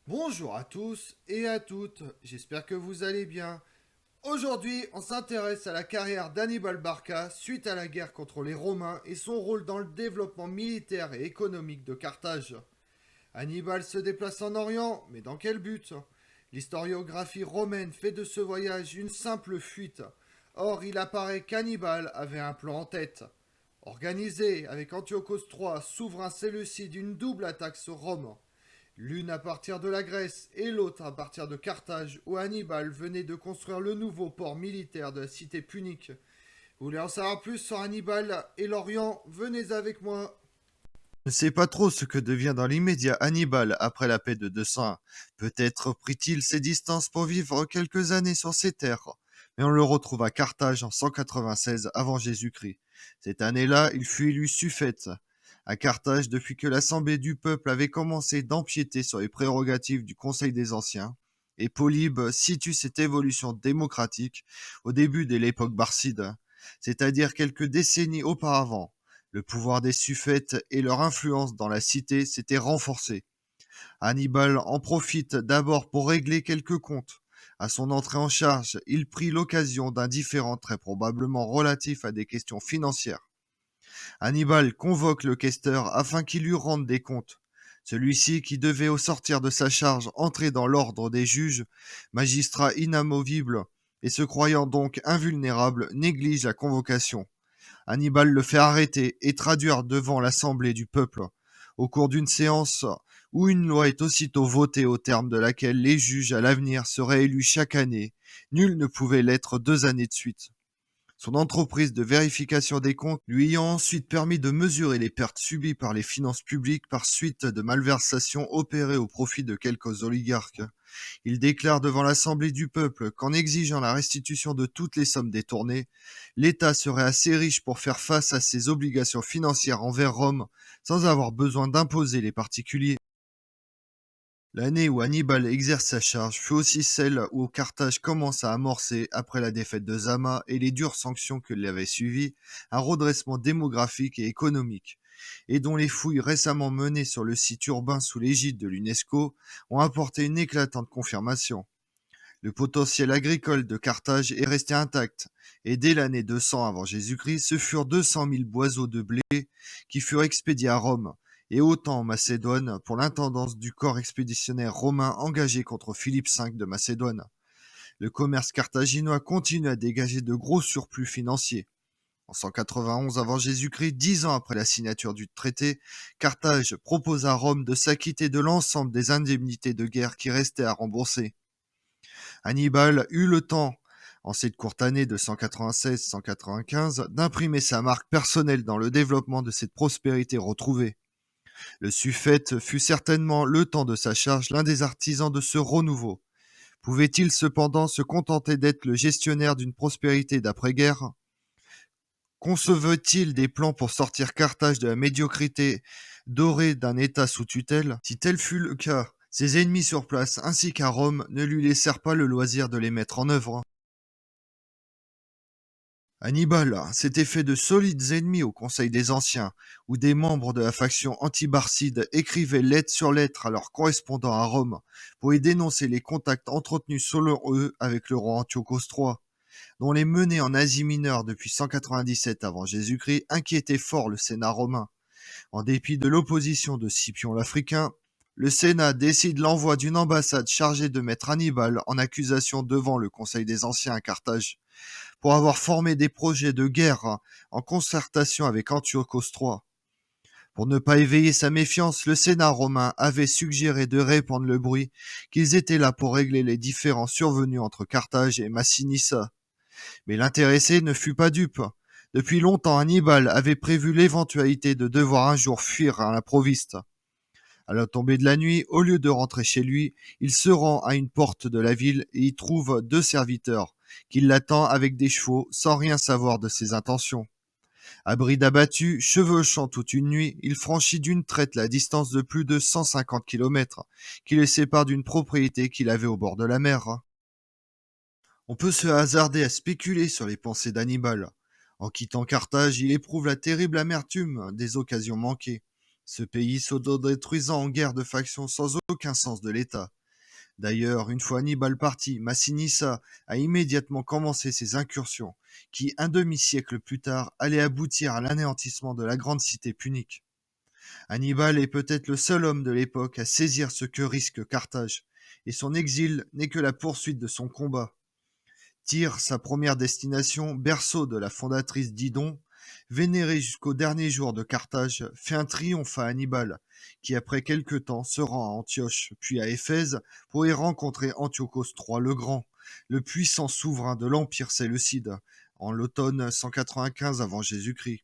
Bonjour à tous et à toutes, j'espère que vous allez bien. Aujourd'hui, on s'intéresse à la carrière d'Hannibal Barca suite à la guerre contre les Romains et son rôle dans le développement militaire et économique de Carthage. Hannibal se déplace en Orient, mais dans quel but? L'historiographie romaine fait de ce voyage une simple fuite. Or, il apparaît qu'Hannibal avait un plan en tête. Organisé avec Antiochos III, souverain séleucide, une double attaque sur Rome. L'une à partir de la Grèce et l'autre à partir de Carthage, où Hannibal venait de construire le nouveau port militaire de la cité punique. Vous voulez en savoir plus sur Hannibal et l'Orient? Venez avec moi. Ne sait pas trop ce que devient dans l'immédiat Hannibal après la paix de 201. Peut-être prit-il ses distances pour vivre quelques années sur ces terres, mais on le retrouve à Carthage en 196 avant Jésus-Christ. Cette année-là, il fut élu suffète à Carthage depuis que l'Assemblée du peuple avait commencé d'empiéter sur les prérogatives du Conseil des Anciens, et Polybe situe cette évolution démocratique au début de l'époque barcide, c'est-à-dire quelques décennies auparavant. Le pouvoir des suffètes et leur influence dans la cité s'étaient renforcés. Hannibal en profite d'abord pour régler quelques comptes. À son entrée en charge, il prit l'occasion d'un différend très probablement relatif à des questions financières. Hannibal convoque le questeur afin qu'il lui rende des comptes. Celui-ci, qui devait au sortir de sa charge entrer dans l'ordre des juges, magistrat inamovible, et se croyant donc invulnérable, néglige la convocation. Hannibal le fait arrêter et traduire devant l'assemblée du peuple, au cours d'une séance où une loi est aussitôt votée au terme de laquelle les juges à l'avenir seraient élus chaque année. Nul ne pouvait l'être 2 années de suite. Son entreprise de vérification des comptes lui ayant ensuite permis de mesurer les pertes subies par les finances publiques par suite de malversations opérées au profit de quelques oligarques. Il déclare devant l'Assemblée du peuple qu'en exigeant la restitution de toutes les sommes détournées, l'État serait assez riche pour faire face à ses obligations financières envers Rome sans avoir besoin d'imposer les particuliers. L'année où Hannibal exerce sa charge fut aussi celle où Carthage commence à amorcer, après la défaite de Zama et les dures sanctions que l'avaient suivies, un redressement démographique et économique, et dont les fouilles récemment menées sur le site urbain sous l'égide de l'UNESCO ont apporté une éclatante confirmation. Le potentiel agricole de Carthage est resté intact, et dès l'année 200 avant Jésus-Christ, ce furent 200 000 boiseaux de blé qui furent expédiés à Rome, et autant en Macédoine pour l'intendance du corps expéditionnaire romain engagé contre Philippe V de Macédoine. Le commerce carthaginois continue à dégager de gros surplus financiers. En 191 avant Jésus-Christ, 10 ans après la signature du traité, Carthage propose à Rome de s'acquitter de l'ensemble des indemnités de guerre qui restaient à rembourser. Hannibal eut le temps, en cette courte année de 196-195, d'imprimer sa marque personnelle dans le développement de cette prospérité retrouvée. Le suffète fut certainement, le temps de sa charge, l'un des artisans de ce renouveau. Pouvait-il cependant se contenter d'être le gestionnaire d'une prospérité d'après-guerre? Concevait-il des plans pour sortir Carthage de la médiocrité dorée d'un État sous tutelle? Si tel fut le cas, ses ennemis sur place ainsi qu'à Rome ne lui laissèrent pas le loisir de les mettre en œuvre. Hannibal s'était fait de solides ennemis au Conseil des Anciens, où des membres de la faction anti-Barcide écrivaient lettre sur lettre à leurs correspondants à Rome pour y dénoncer les contacts entretenus selon eux avec le roi Antiochos III, dont les menées en Asie mineure depuis 197 avant Jésus-Christ inquiétaient fort le Sénat romain. En dépit de l'opposition de Scipion l'Africain, le Sénat décide l'envoi d'une ambassade chargée de mettre Hannibal en accusation devant le Conseil des Anciens à Carthage pour avoir formé des projets de guerre en concertation avec Antiochos III. Pour ne pas éveiller sa méfiance, le Sénat romain avait suggéré de répandre le bruit qu'ils étaient là pour régler les différends survenus entre Carthage et Massinissa. Mais l'intéressé ne fut pas dupe. Depuis longtemps, Hannibal avait prévu l'éventualité de devoir un jour fuir à l'improviste. À la tombée de la nuit, au lieu de rentrer chez lui, il se rend à une porte de la ville et y trouve 2 serviteurs, qui l'attendent avec des chevaux, sans rien savoir de ses intentions. À bride abattue, chevauchant toute une nuit, il franchit d'une traite la distance de plus de 150 kilomètres, qui le sépare d'une propriété qu'il avait au bord de la mer. On peut se hasarder à spéculer sur les pensées d'Hannibal. En quittant Carthage, il éprouve la terrible amertume des occasions manquées. ce pays s'autodétruisant en guerre de faction sans aucun sens de l'État. D'ailleurs, une fois Hannibal parti, Massinissa a immédiatement commencé ses incursions, qui, un demi-siècle plus tard, allaient aboutir à l'anéantissement de la grande cité punique. Hannibal est peut-être le seul homme de l'époque à saisir ce que risque Carthage, et son exil n'est que la poursuite de son combat. Tyr, sa première destination, berceau de la fondatrice Didon, vénéré jusqu'au dernier jour de Carthage, fait un triomphe à Hannibal, qui après quelque temps se rend à Antioche, puis à Éphèse, pour y rencontrer Antiochos III le Grand, le puissant souverain de l'Empire séleucide, en l'automne 195 avant Jésus-Christ.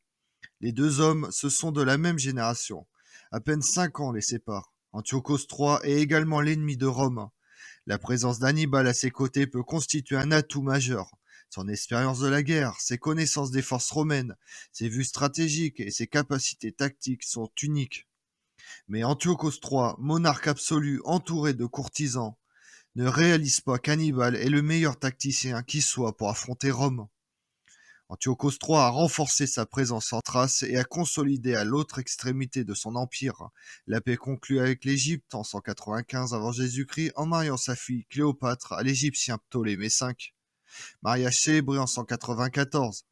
Les deux hommes, ce sont de la même génération. À peine 5 ans les séparent. Antiochos III est également l'ennemi de Rome. La présence d'Hannibal à ses côtés peut constituer un atout majeur. Son expérience de la guerre, ses connaissances des forces romaines, ses vues stratégiques et ses capacités tactiques sont uniques. Mais Antiochos III, monarque absolu entouré de courtisans, ne réalise pas qu'Hannibal est le meilleur tacticien qui soit pour affronter Rome. Antiochos III a renforcé sa présence en Thrace et a consolidé à l'autre extrémité de son empire la paix conclue avec l'Égypte en 195 avant Jésus-Christ en mariant sa fille Cléopâtre à l'Égyptien Ptolémée V. Mariage célébré en 194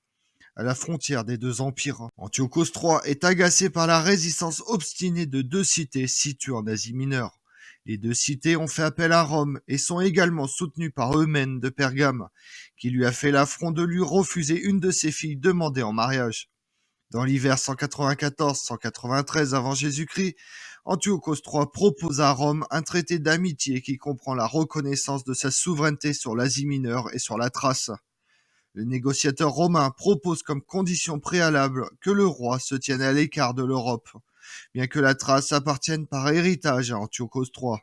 à la frontière des deux empires. Antiochos III est agacé par la résistance obstinée de deux cités situées en Asie mineure. Les deux cités ont fait appel à Rome et sont également soutenues par Eumène de Pergame, qui lui a fait l'affront de lui refuser une de ses filles demandée en mariage. Dans l'hiver 194-193 avant Jésus-Christ, Antiochos III propose à Rome un traité d'amitié qui comprend la reconnaissance de sa souveraineté sur l'Asie mineure et sur la Thrace. Le négociateur romain propose comme condition préalable que le roi se tienne à l'écart de l'Europe, bien que la Thrace appartienne par héritage à Antiochos III.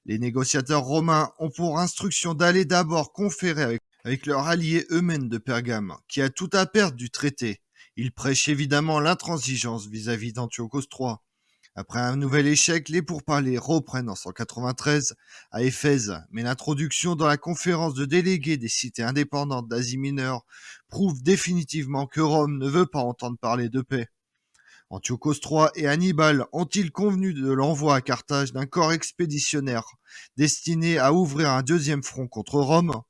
Les négociateurs romains ont pour instruction d'aller d'abord conférer avec leur allié Eumène de Pergame, qui a tout à perdre du traité. Ils prêchent évidemment l'intransigeance vis-à-vis d'Antiochos III. Après un nouvel échec, les pourparlers reprennent en 193 à Éphèse, mais l'introduction dans la conférence de délégués des cités indépendantes d'Asie mineure prouve définitivement que Rome ne veut pas entendre parler de paix. Antiochos III et Hannibal ont-ils convenu de l'envoi à Carthage d'un corps expéditionnaire destiné à ouvrir un deuxième front contre Rome?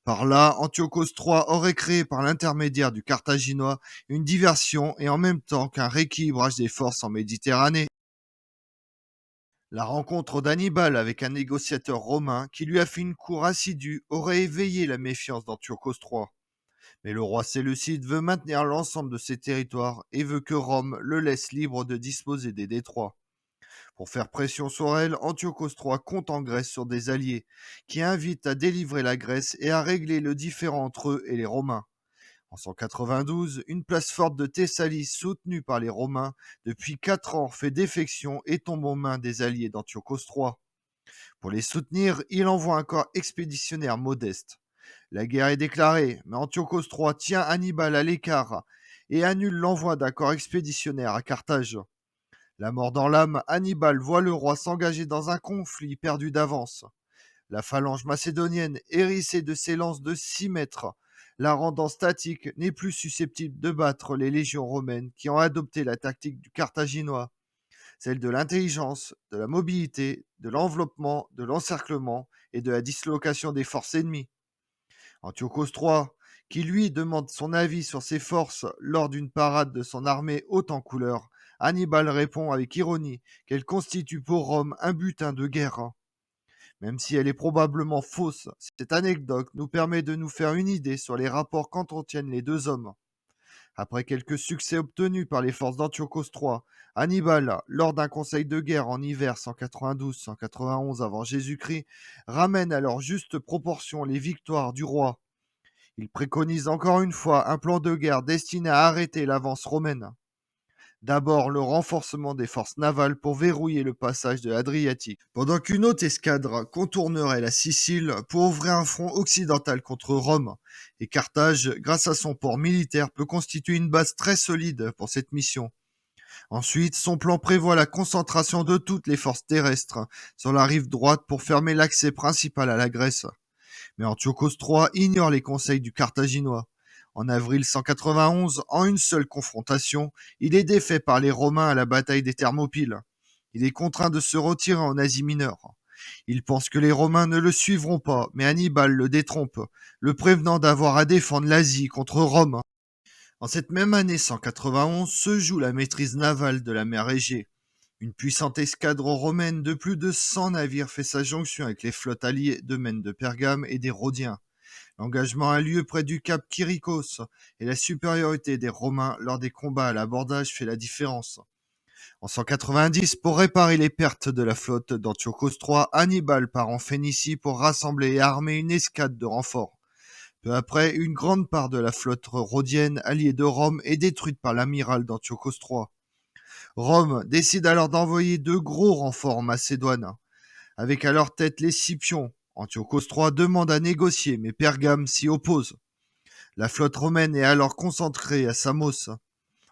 Par là, Antiochos III aurait créé par l'intermédiaire du Carthaginois une diversion et en même temps qu'un rééquilibrage des forces en Méditerranée. La rencontre d'Hannibal avec un négociateur romain qui lui a fait une cour assidue aurait éveillé la méfiance d'Antiochos III. Mais le roi séleucide veut maintenir l'ensemble de ses territoires et veut que Rome le laisse libre de disposer des détroits. Pour faire pression sur elle, Antiochos III compte en Grèce sur des alliés qui invitent à délivrer la Grèce et à régler le différend entre eux et les Romains. En 192, une place forte de Thessalie, soutenue par les Romains, depuis 4 ans fait défection et tombe aux mains des alliés d'Antiochos III. Pour les soutenir, il envoie un corps expéditionnaire modeste. La guerre est déclarée, mais Antiochos III tient Hannibal à l'écart et annule l'envoi d'un corps expéditionnaire à Carthage. La mort dans l'âme, Hannibal voit le roi s'engager dans un conflit perdu d'avance. La phalange macédonienne, hérissée de ses lances de 6 mètres, la rendant statique, n'est plus susceptible de battre les légions romaines qui ont adopté la tactique du Carthaginois, celle de l'intelligence, de la mobilité, de l'enveloppement, de l'encerclement et de la dislocation des forces ennemies. Antiochos III, qui lui demande son avis sur ses forces lors d'une parade de son armée haute en couleur, Hannibal répond avec ironie qu'elle constitue pour Rome un butin de guerre. Même si elle est probablement fausse, cette anecdote nous permet de nous faire une idée sur les rapports qu'entretiennent les deux hommes. Après quelques succès obtenus par les forces d'Antiochos III, Hannibal, lors d'un conseil de guerre en hiver 192-191 avant Jésus-Christ, ramène à leur juste proportion les victoires du roi. Il préconise encore une fois un plan de guerre destiné à arrêter l'avance romaine. D'abord, le renforcement des forces navales pour verrouiller le passage de l'Adriatique, pendant qu'une autre escadre contournerait la Sicile pour ouvrir un front occidental contre Rome. Et Carthage, grâce à son port militaire, peut constituer une base très solide pour cette mission. Ensuite, son plan prévoit la concentration de toutes les forces terrestres sur la rive droite pour fermer l'accès principal à la Grèce. Mais Antiochos III ignore les conseils du Carthaginois. En avril 191, en une seule confrontation, il est défait par les Romains à la bataille des Thermopyles. Il est contraint de se retirer en Asie mineure. Il pense que les Romains ne le suivront pas, mais Hannibal le détrompe, le prévenant d'avoir à défendre l'Asie contre Rome. En cette même année 191 se joue la maîtrise navale de la mer Égée. Une puissante escadre romaine de plus de 100 navires fait sa jonction avec les flottes alliées de Mène de Pergame et des Rhodiens. L'engagement a lieu près du cap Kyrikos, et la supériorité des Romains lors des combats à l'abordage fait la différence. En 190, pour réparer les pertes de la flotte d'Antiochos III, Hannibal part en Phénicie pour rassembler et armer une escadre de renforts. Peu après, une grande part de la flotte rhodienne alliée de Rome est détruite par l'amiral d'Antiochos III. Rome décide alors d'envoyer de gros renforts en Macédoine, avec à leur tête les Scipions. Antiochos III demande à négocier, mais Pergame s'y oppose. La flotte romaine est alors concentrée à Samos.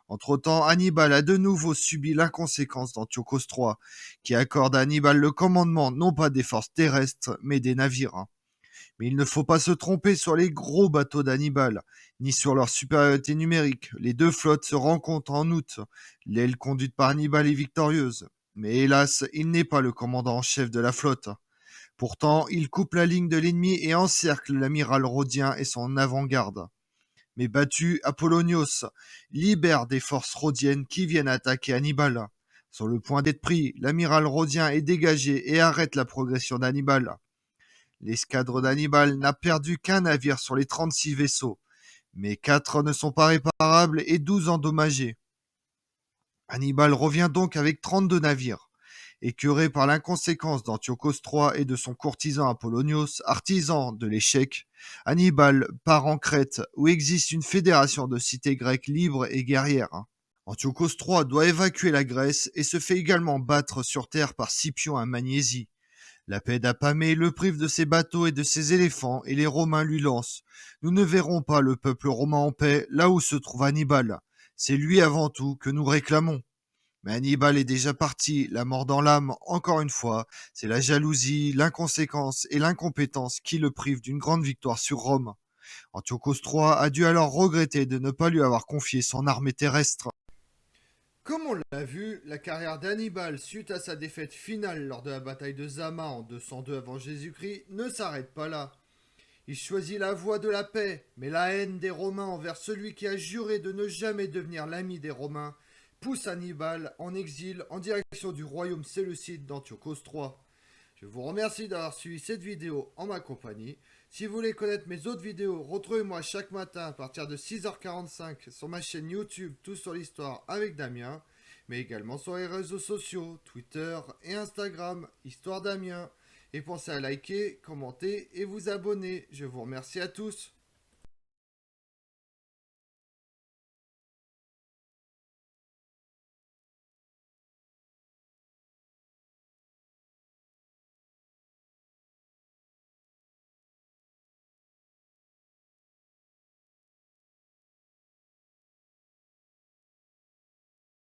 Entre-temps, Hannibal a de nouveau subi l'inconséquence d'Antiochos III, qui accorde à Hannibal le commandement non pas des forces terrestres, mais des navires. Mais il ne faut pas se tromper sur les gros bateaux d'Hannibal, ni sur leur supériorité numérique. Les deux flottes se rencontrent en août. L'aile conduite par Hannibal est victorieuse. Mais hélas, il n'est pas le commandant en chef de la flotte. Pourtant, il coupe la ligne de l'ennemi et encercle l'amiral rhodien et son avant-garde. Mais battu, Apollonios libère des forces rhodiennes qui viennent attaquer Hannibal. Sur le point d'être pris, l'amiral rhodien est dégagé et arrête la progression d'Hannibal. L'escadre d'Hannibal n'a perdu qu'un navire sur les 36 vaisseaux, mais 4 ne sont pas réparables et 12 endommagés. Hannibal revient donc avec 32 navires. Écœuré par l'inconséquence d'Antiochos III et de son courtisan Apollonios, artisan de l'échec, Hannibal part en Crète, où existe une fédération de cités grecques libres et guerrières. Antiochos III doit évacuer la Grèce et se fait également battre sur terre par Scipion à Magnésie. La paix d'Apamée le prive de ses bateaux et de ses éléphants, et les Romains lui lancent: Nous ne verrons pas le peuple romain en paix là où se trouve Hannibal. C'est lui avant tout que nous réclamons. Mais Hannibal est déjà parti, la mort dans l'âme, encore une fois. C'est la jalousie, l'inconséquence et l'incompétence qui le privent d'une grande victoire sur Rome. Antiochos III a dû alors regretter de ne pas lui avoir confié son armée terrestre. Comme on l'a vu, la carrière d'Hannibal suite à sa défaite finale lors de la bataille de Zama en 202 avant Jésus-Christ ne s'arrête pas là. Il choisit la voie de la paix, mais la haine des Romains envers celui qui a juré de ne jamais devenir l'ami des Romains pousse Hannibal en exil en direction du royaume séleucide d'Antiochos III. Je vous remercie d'avoir suivi cette vidéo en ma compagnie. Si vous voulez connaître mes autres vidéos, retrouvez-moi chaque matin à partir de 6h45 sur ma chaîne YouTube Tout sur l'Histoire avec Damien, mais également sur les réseaux sociaux, Twitter et Instagram, Histoire Damien. Et pensez à liker, commenter et vous abonner. Je vous remercie à tous.